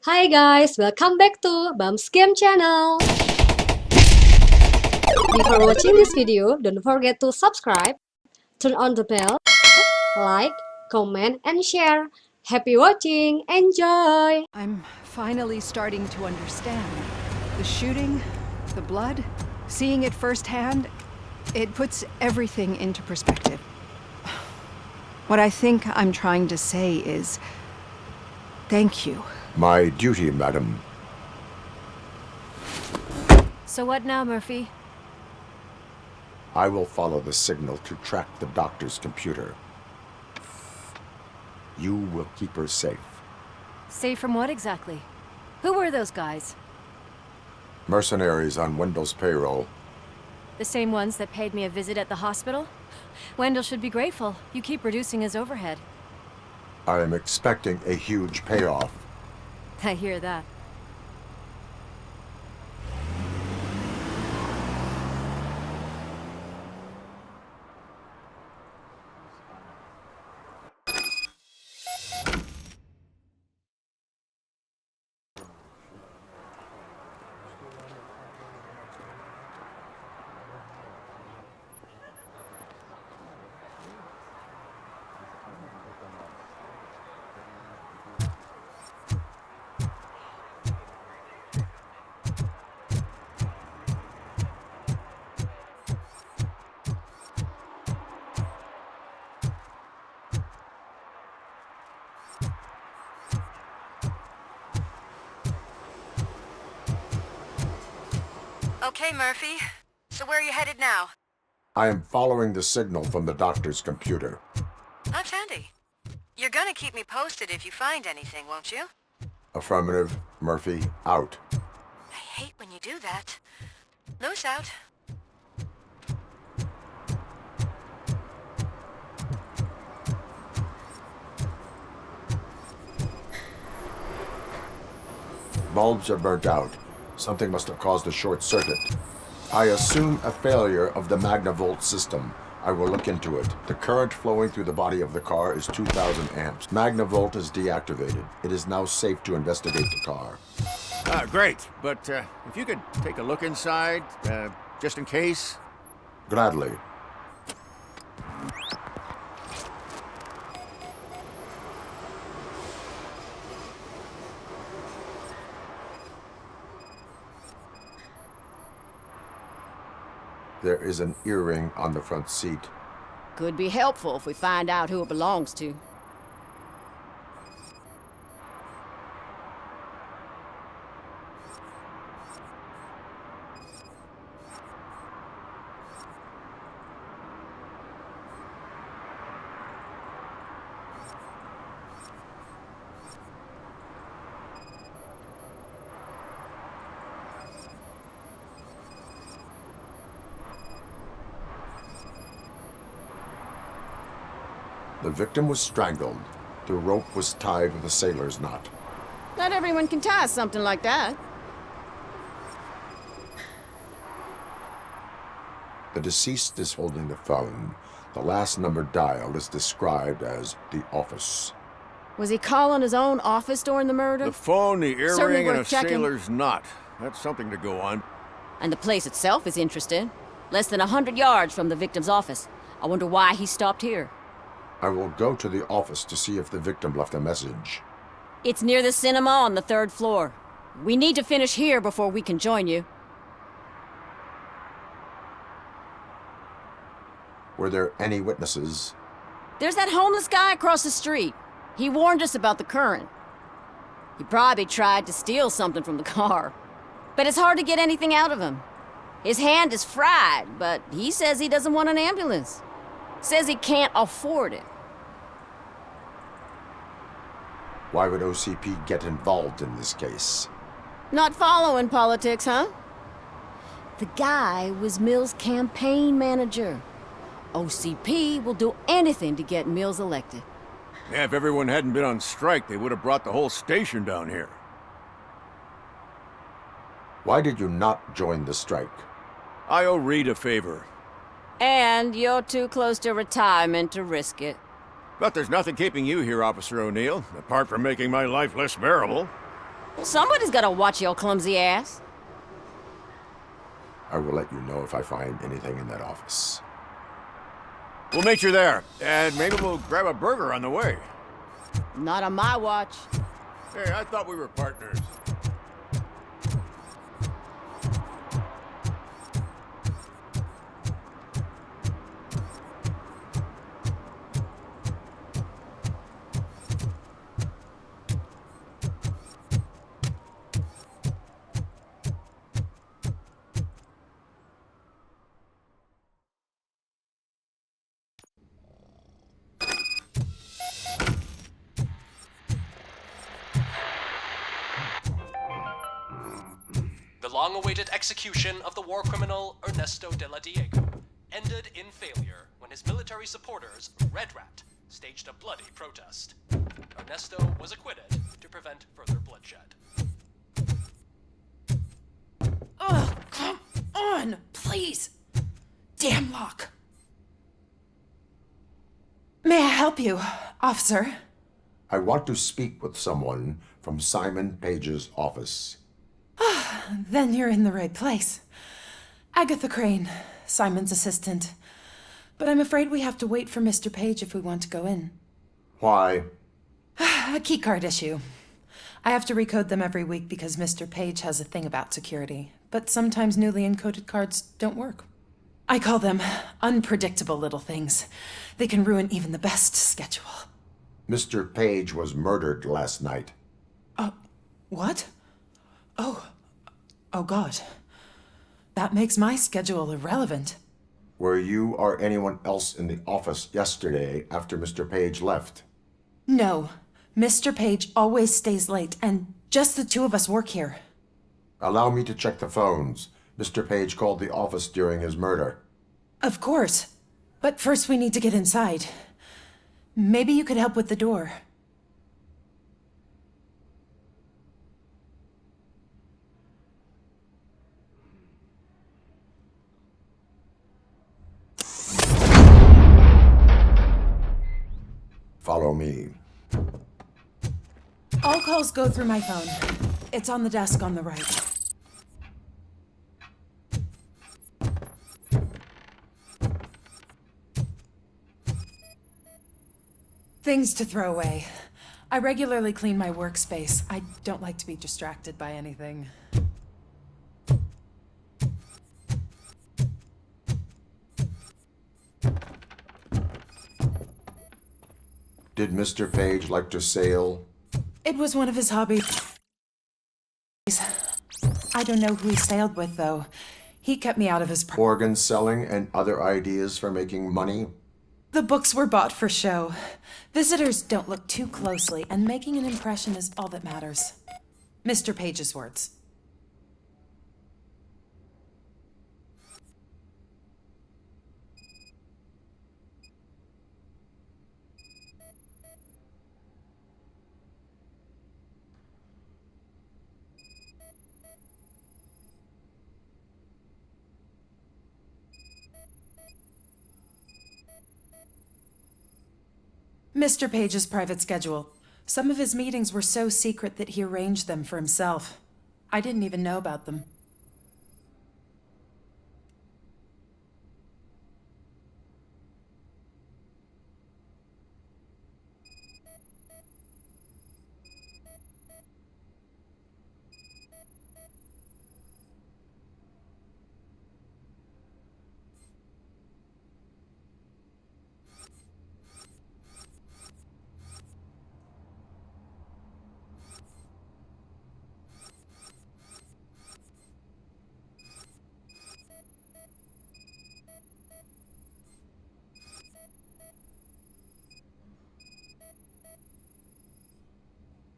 Hi guys, welcome back to Bum's Game channel. Before watching this video, don't forget to subscribe, turn on the bell, like, comment, and share. Happy watching, enjoy! I'm finally starting to understand. The shooting, the blood, seeing it firsthand, it puts everything into perspective. What I think I'm trying to say is, thank you. My duty, madam. So what now, Murphy? I will follow the signal to track the doctor's computer. You will keep her safe. Safe from what exactly? Who were those guys? Mercenaries on Wendell's payroll. The same ones that paid me a visit at the hospital? Wendell should be grateful. You keep reducing his overhead. I am expecting a huge payoff. I hear that. Okay, Murphy. So where are you headed now? I am following the signal from the doctor's computer. That's handy. You're gonna keep me posted if you find anything, won't you? Affirmative. Murphy, out. I hate when you do that. Loose out. Bulbs are burnt out. Something must have caused a short circuit. I assume a failure of the Magnavolt system. I will look into it. The current flowing through the body of the car is 2,000 amps. Magnavolt is deactivated. It is now safe to investigate the car. Great, but if you could take a look inside, just in case. Gladly. There is an earring on the front seat. Could be helpful if we find out who it belongs to. The victim was strangled. The rope was tied with a sailor's knot. Not everyone can tie something like that. The deceased is holding the phone. The last number dialed is described as the office. Was he calling his own office during the murder? The phone, the Certainly earring, and a worth checking. sailor's knot. That's something to go on. And the place itself is interesting. Less than 100 yards from the victim's office. I wonder why he stopped here. I will go to the office to see if the victim left a message. It's near the cinema on the 3rd floor. We need to finish here before we can join you. Were there any witnesses? There's that homeless guy across the street. He warned us about the current. He probably tried to steal something from the car. But it's hard to get anything out of him. His hand is fried, but he says he doesn't want an ambulance. Says he can't afford it. Why would OCP get involved in this case? Not following politics, huh? The guy was Mills' campaign manager. OCP will do anything to get Mills elected. Yeah, if everyone hadn't been on strike, they would have brought the whole station down here. Why did you not join the strike? I owe Reed a favor. And you're too close to retirement to risk it. But there's nothing keeping you here, Officer O'Neill, apart from making my life less bearable. Well, somebody's gotta watch your clumsy ass. I will let you know if I find anything in that office. We'll meet you there, and maybe we'll grab a burger on the way. Not on my watch. Hey, I thought we were partners. The long-awaited execution of the war criminal Ernesto de la Diego ended in failure when his military supporters, Red Rat, staged a bloody protest. Ernesto was acquitted to prevent further bloodshed. Oh, come on, please. Damn lock. May I help you, officer? I want to speak with someone from Simon Page's office. Then you're in the right place. Agatha Crane, Simon's assistant. But I'm afraid we have to wait for Mr. Page if we want to go in. Why? A keycard issue. I have to recode them every week because Mr. Page has a thing about security. But sometimes newly encoded cards don't work. I call them unpredictable little things. They can ruin even the best schedule. Mr. Page was murdered last night. What? Oh God. That makes my schedule irrelevant. Were you or anyone else in the office yesterday after Mr. Page left? No. Mr. Page always stays late, and just the two of us work here. Allow me to check the phones. Mr. Page called the office during his murder. Of course. But first we need to get inside. Maybe you could help with the door. Follow me. All calls go through my phone. It's on the desk on the right. Things to throw away. I regularly clean my workspace. I don't like to be distracted by anything. Did Mr. Page like to sail? It was one of his hobbies. I don't know who he sailed with, though. He kept me out of his... Organ selling and other ideas for making money? The books were bought for show. Visitors don't look too closely, and making an impression is all that matters. Mr. Page's words. Mr. Page's private schedule. Some of his meetings were so secret that he arranged them for himself. I didn't even know about them.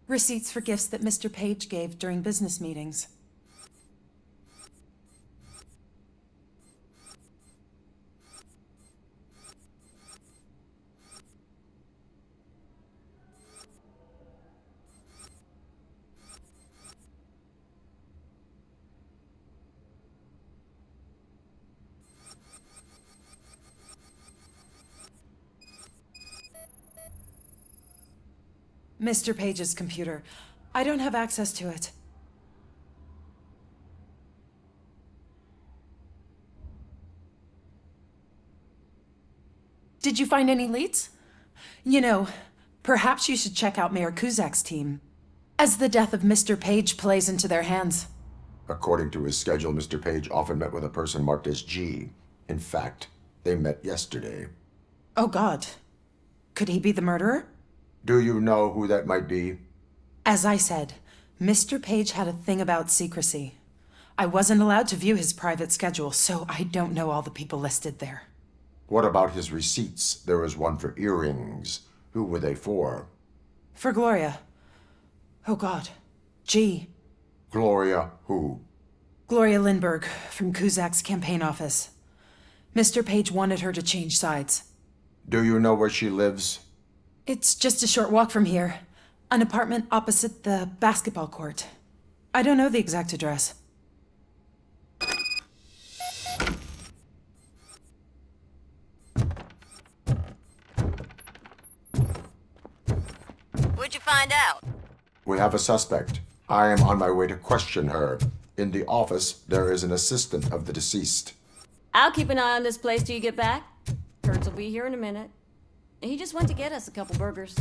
Receipts for gifts that Mr. Page gave during business meetings. Mr. Page's computer. I don't have access to it. Did you find any leads? You know, perhaps you should check out Mayor Kuzak's team, as the death of Mr. Page plays into their hands. According to his schedule, Mr. Page often met with a person marked as G. In fact, they met yesterday. Oh God. Could he be the murderer? Do you know who that might be? As I said, Mr. Page had a thing about secrecy. I wasn't allowed to view his private schedule, so I don't know all the people listed there. What about his receipts? There was one for earrings. Who were they for? For Gloria. Oh God. G. Gloria who? Gloria Lindbergh, from Kuzak's campaign office. Mr. Page wanted her to change sides. Do you know where she lives? It's just a short walk from here. An apartment opposite the basketball court. I don't know the exact address. What'd you find out? We have a suspect. I am on my way to question her. In the office, there is an assistant of the deceased. I'll keep an eye on this place till you get back. Kurtz will be here in a minute. He just went to get us a couple burgers.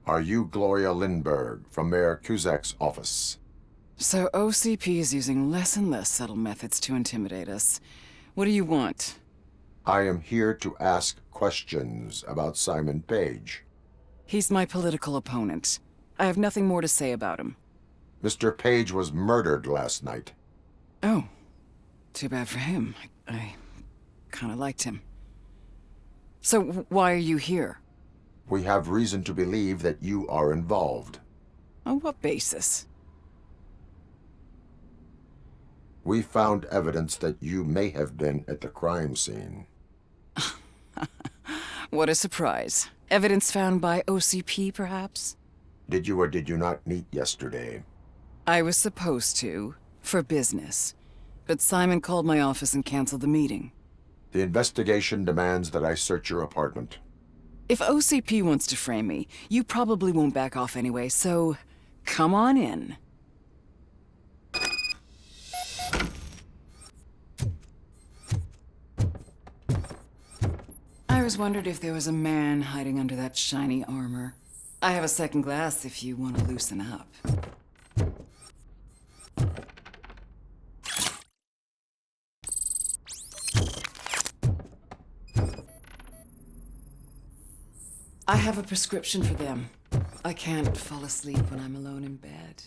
Are you Gloria Lindbergh from Mayor Kuzak's office? So OCP is using less and less subtle methods to intimidate us. What do you want? I am here to ask questions about Simon Page. He's my political opponent. I have nothing more to say about him. Mr. Page was murdered last night. Oh. Too bad for him. I kinda liked him. So why are you here? We have reason to believe that you are involved. On what basis? We found evidence that you may have been at the crime scene. What a surprise. Evidence found by OCP, perhaps? Did you or did you not meet yesterday? I was supposed to, for business. But Simon called my office and canceled the meeting. The investigation demands that I search your apartment. If OCP wants to frame me, you probably won't back off anyway, so come on in. always wondered if there was a man hiding under that shiny armor. I have a second glass if you want to loosen up. I have a prescription for them. I can't fall asleep when I'm alone in bed.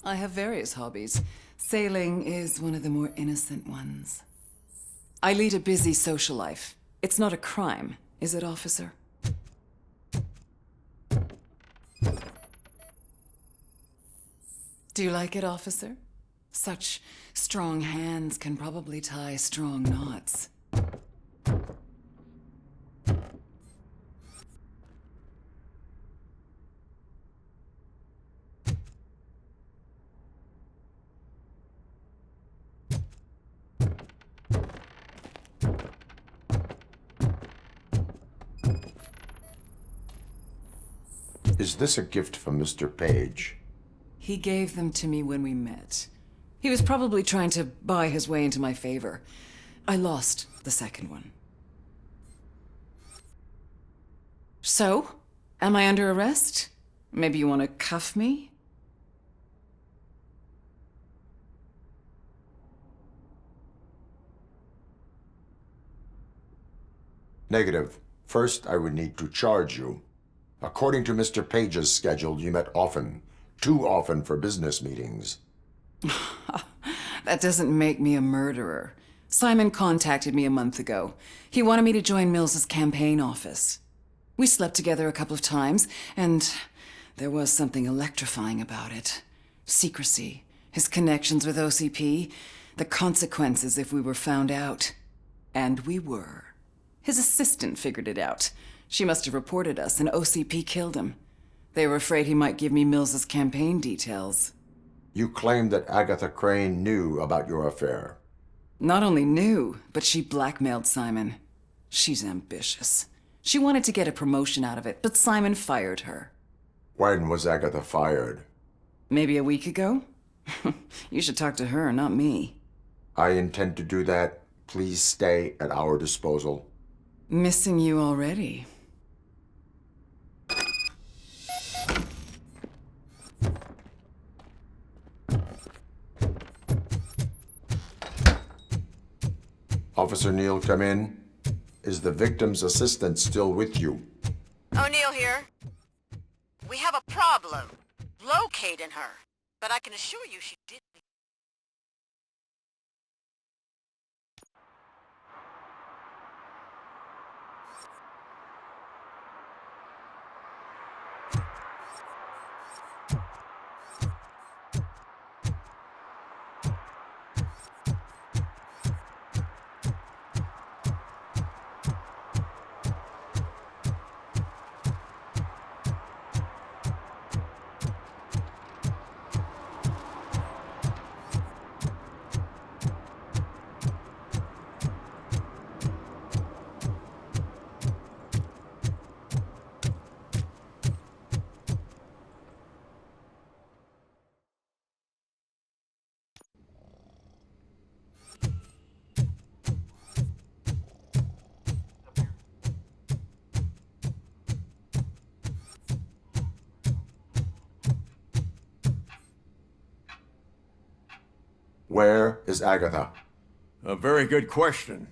I have various hobbies. Sailing is one of the more innocent ones. I lead a busy social life. It's not a crime, is it, officer? Do you like it, officer? Such strong hands can probably tie strong knots. Is this a gift from Mr. Page? He gave them to me when we met. He was probably trying to buy his way into my favor. I lost the second one. So? Am I under arrest? Maybe you want to cuff me? Negative. First, I would need to charge you. According to Mr. Page's schedule, you met often. Too often for business meetings. That doesn't make me a murderer. Simon contacted me a month ago. He wanted me to join Mills's campaign office. We slept together a couple of times, and there was something electrifying about it. Secrecy, his connections with OCP, the consequences if we were found out. And we were. His assistant figured it out. She must have reported us, and OCP killed him. They were afraid he might give me Mills's campaign details. You claimed that Agatha Crane knew about your affair. Not only knew, but she blackmailed Simon. She's ambitious. She wanted to get a promotion out of it, but Simon fired her. When was Agatha fired? Maybe a week ago? You should talk to her, not me. I intend to do that. Please stay at our disposal. Missing you already. Officer Neal, come in. Is the victim's assistant still with you? O'Neill here. We have a problem locating her, but I can assure you she didn't. Where is Agatha? A very good question.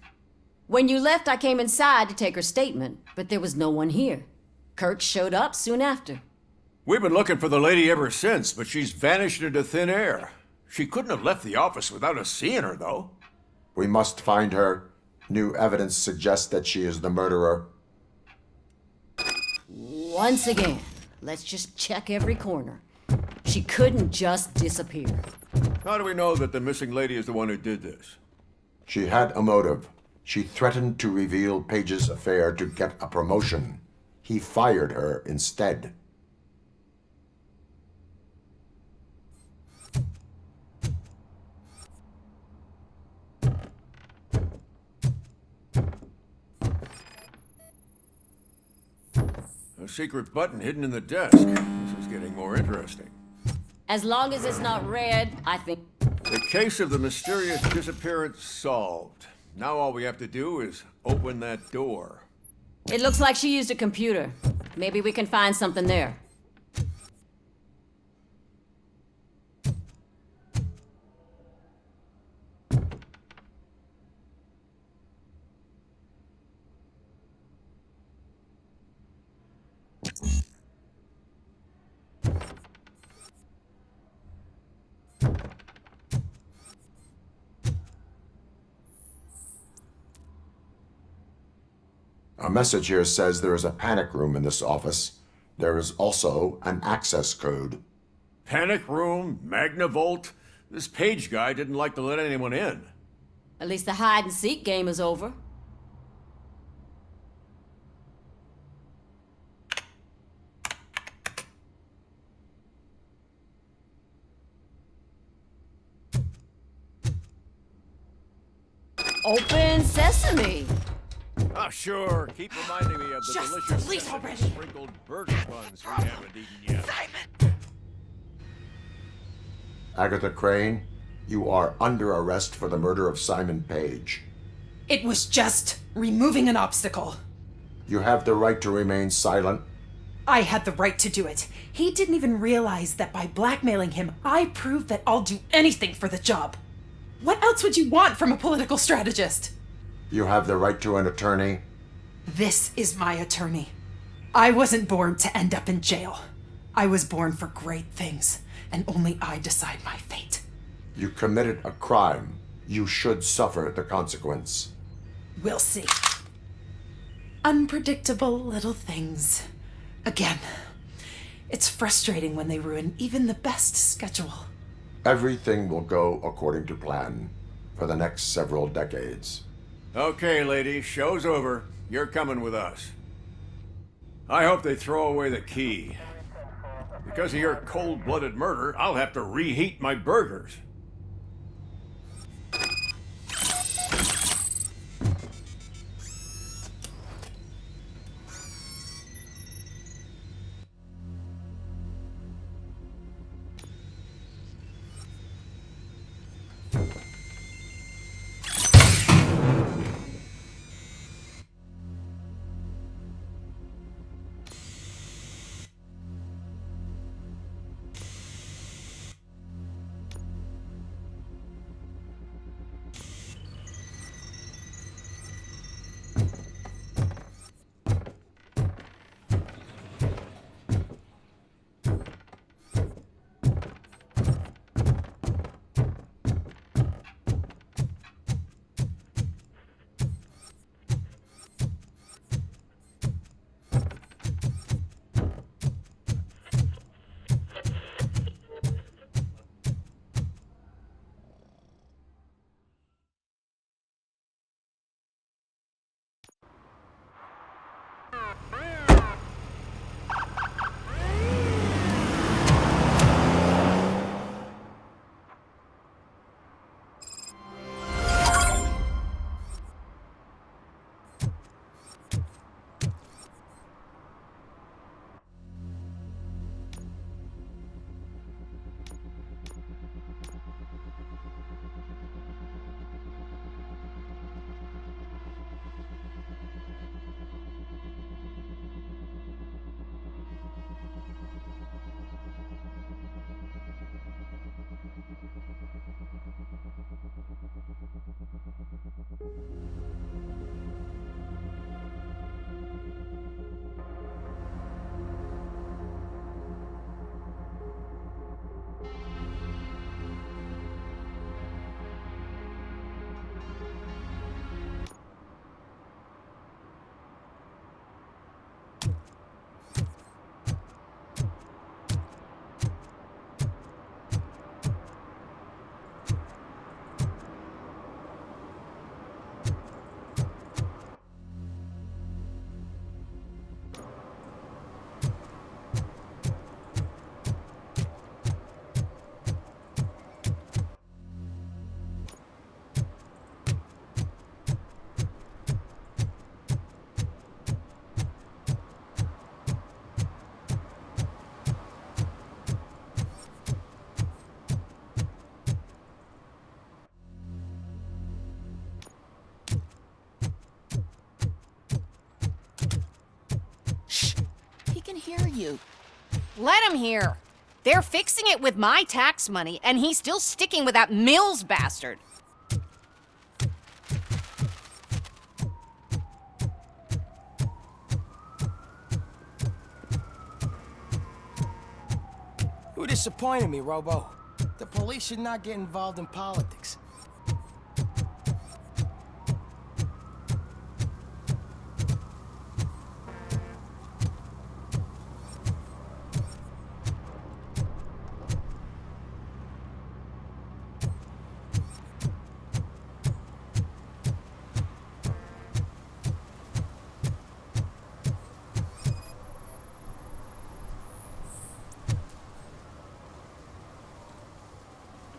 When you left, I came inside to take her statement, but there was no one here. Kirk showed up soon after. We've been looking for the lady ever since, but she's vanished into thin air. She couldn't have left the office without us seeing her, though. We must find her. New evidence suggests that she is the murderer. Once again, let's just check every corner. She couldn't just disappear. How do we know that the missing lady is the one who did this? She had a motive. She threatened to reveal Page's affair to get a promotion. He fired her instead. A secret button hidden in the desk. This is getting more interesting. As long as it's not red, I think... The case of the mysterious disappearance solved. Now all we have to do is open that door. It looks like she used a computer. Maybe we can find something there. A message here says there is a panic room in this office. There is also an access code. Panic room, Magnavolt. This Page guy didn't like to let anyone in. At least the hide-and-seek game is over. Open sesame! Ah, sure. Keep reminding me of the delicious sprinkled burger buns we haven't eaten yet. Agatha Crane, you are under arrest for the murder of Simon Page. It was just removing an obstacle. You have the right to remain silent. I had the right to do it. He didn't even realize that by blackmailing him, I proved that I'll do anything for the job. What else would you want from a political strategist? You have the right to an attorney. This is my attorney. I wasn't born to end up in jail. I was born for great things, and only I decide my fate. You committed a crime. You should suffer the consequence. We'll see. Unpredictable little things. Again, it's frustrating when they ruin even the best schedule. Everything will go according to plan for the next several decades. Okay, lady, show's over. You're coming with us. I hope they throw away the key. Because of your cold-blooded murder, I'll have to reheat my burgers. hear you. Let him hear. They're fixing it with my tax money, and he's still sticking with that Mills bastard. You disappointed me, Robo. The police should not get involved in politics.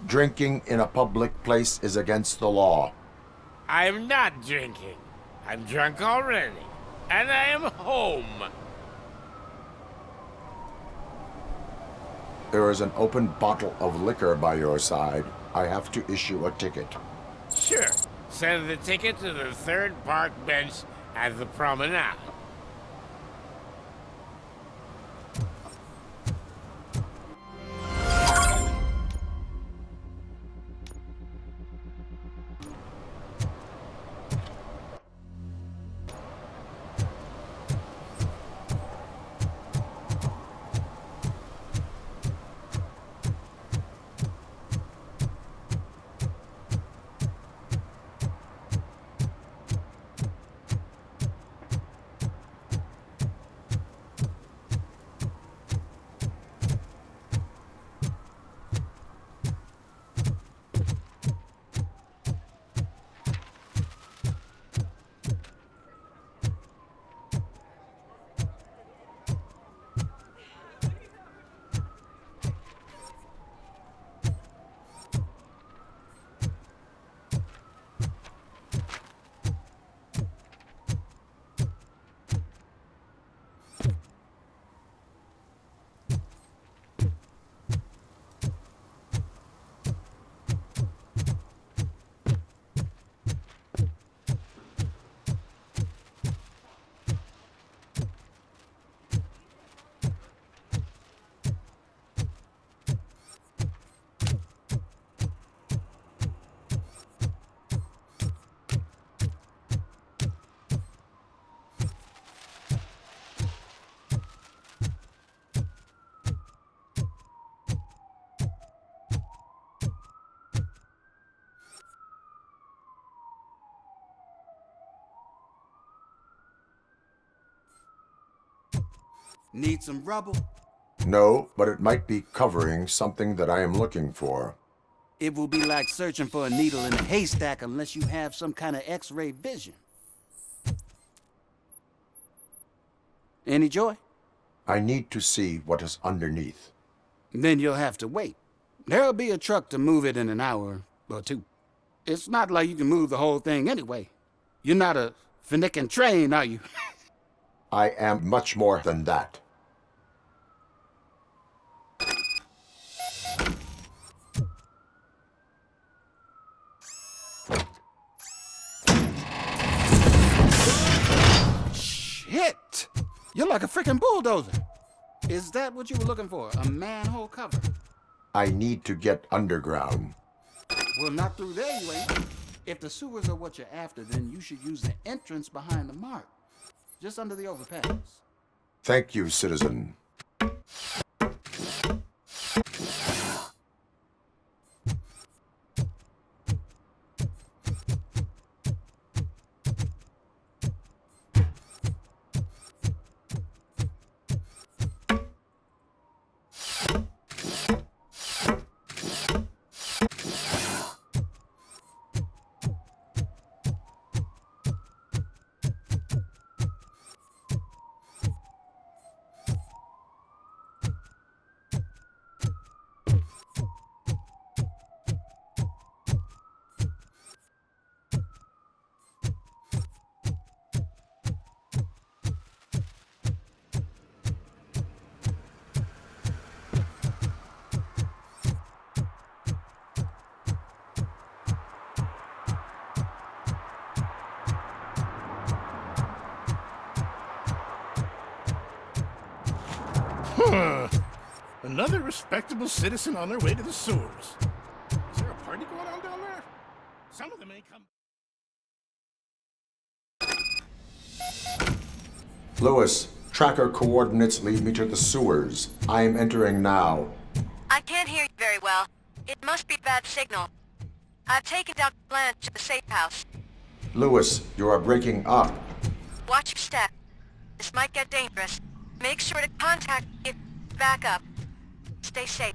Drinking in a public place is against the law. I'm not drinking. I'm drunk already. And I am home. There is an open bottle of liquor by your side. I have to issue a ticket. Sure. Send the ticket to the third park bench at the promenade. Need some rubble? No, but it might be covering something that I am looking for. It will be like searching for a needle in a haystack unless you have some kind of X-ray vision. Any joy? I need to see what is underneath. Then you'll have to wait. There'll be a truck to move it in an hour or two. It's not like you can move the whole thing anyway. You're not a finicking train, are you? I am much more than that. Shit! You're like a freaking bulldozer. Is that what you were looking for? A manhole cover? I need to get underground. Well, not through there, you ain't. If the sewers are what you're after, then you should use the entrance behind the mark. Just under the overpass. Thank you, citizen. Another respectable citizen on their way to the sewers. Is there a party going on down there? Some of them may come. Lewis, tracker coordinates lead me to the sewers. I am entering now. I can't hear you very well. It must be bad signal. I've taken down Blanche to the safe house. Lewis, you are breaking up. Watch your step. This might get dangerous. Make sure to contact if back up. Stay safe.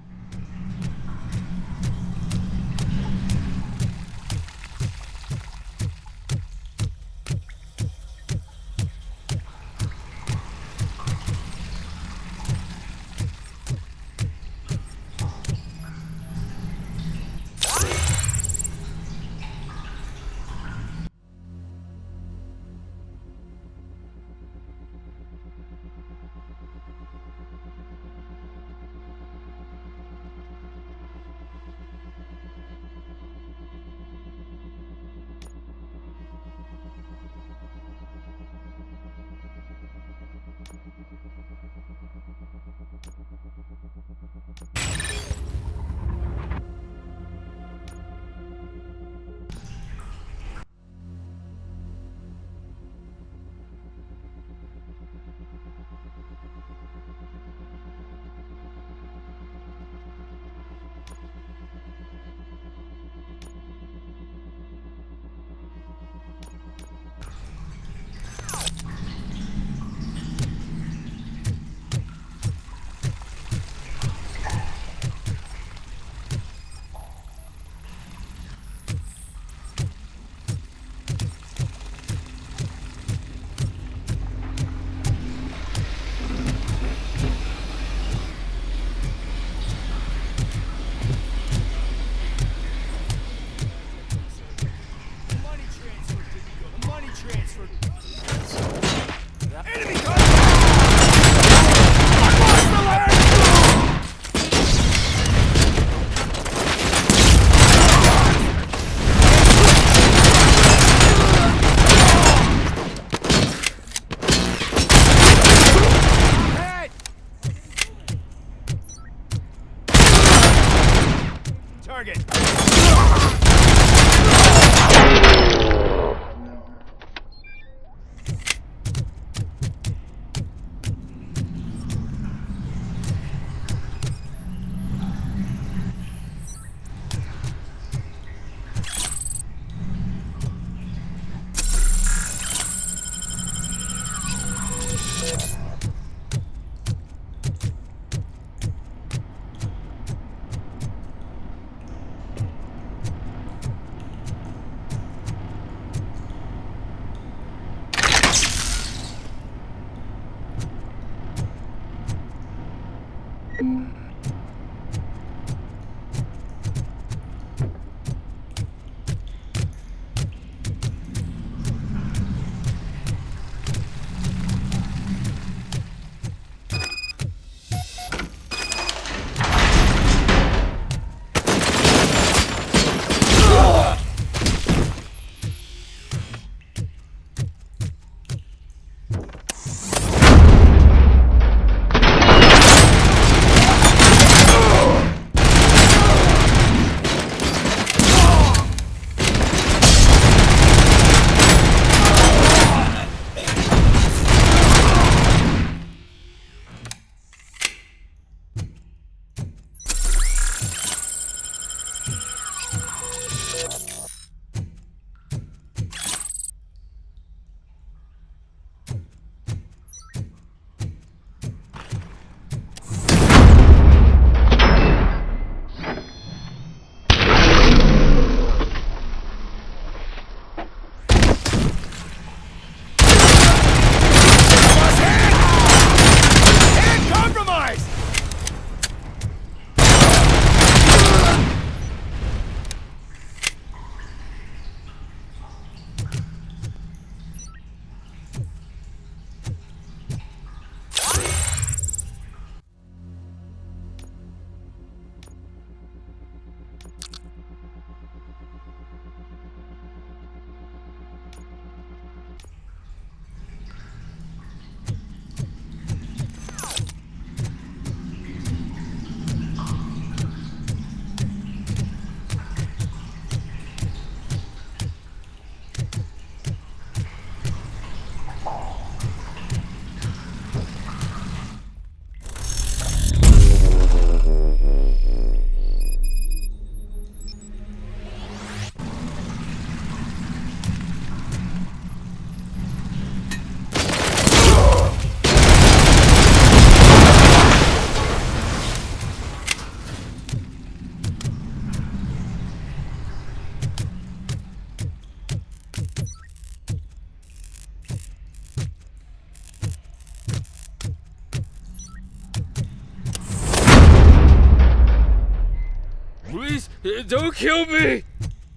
Don't kill me!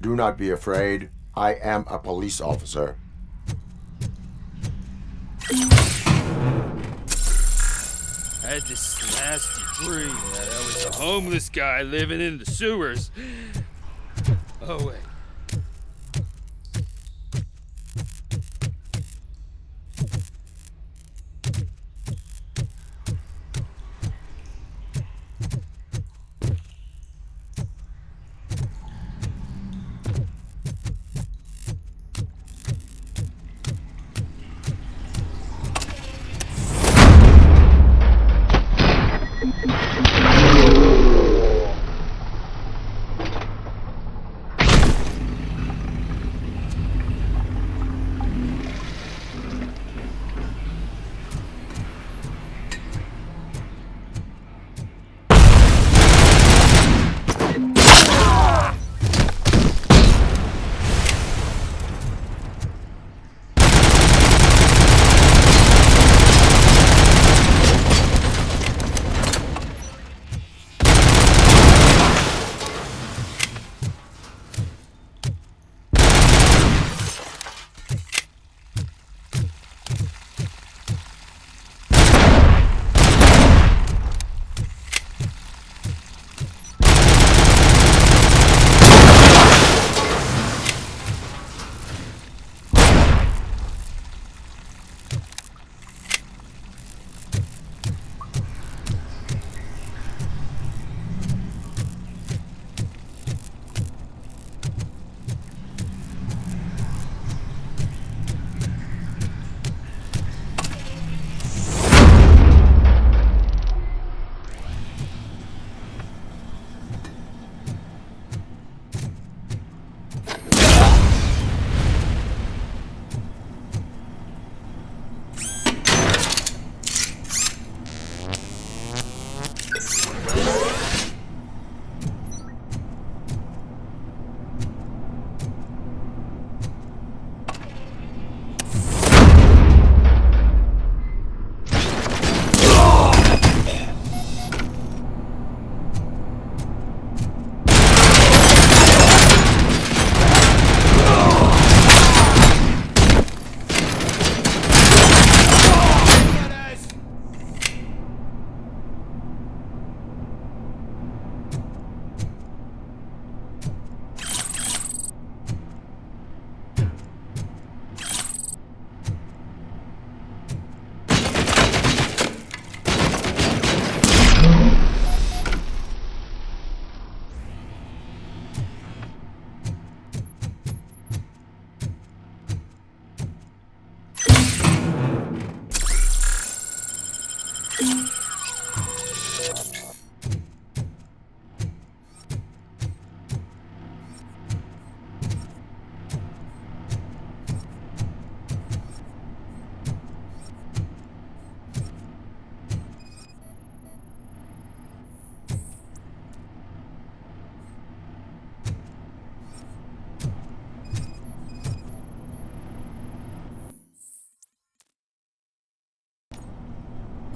Do not be afraid. I am a police officer. I had this nasty dream that I was a homeless guy living in the sewers. Oh, wait.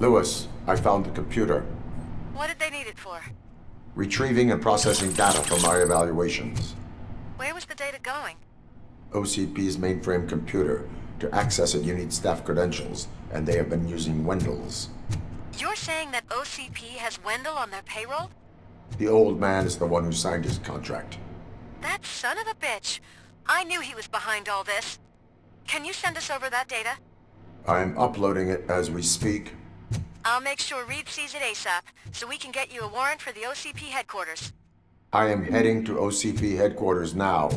Lewis, I found the computer. What did they need it for? Retrieving and processing data from my evaluations. Where was the data going? OCP's mainframe computer. To access it, you need staff credentials, and they have been using Wendell's. You're saying that OCP has Wendell on their payroll? The old man is the one who signed his contract. That son of a bitch! I knew he was behind all this. Can you send us over that data? I'm uploading it as we speak. I'll make sure Reed sees it ASAP, so we can get you a warrant for the OCP headquarters. I am heading to OCP headquarters now.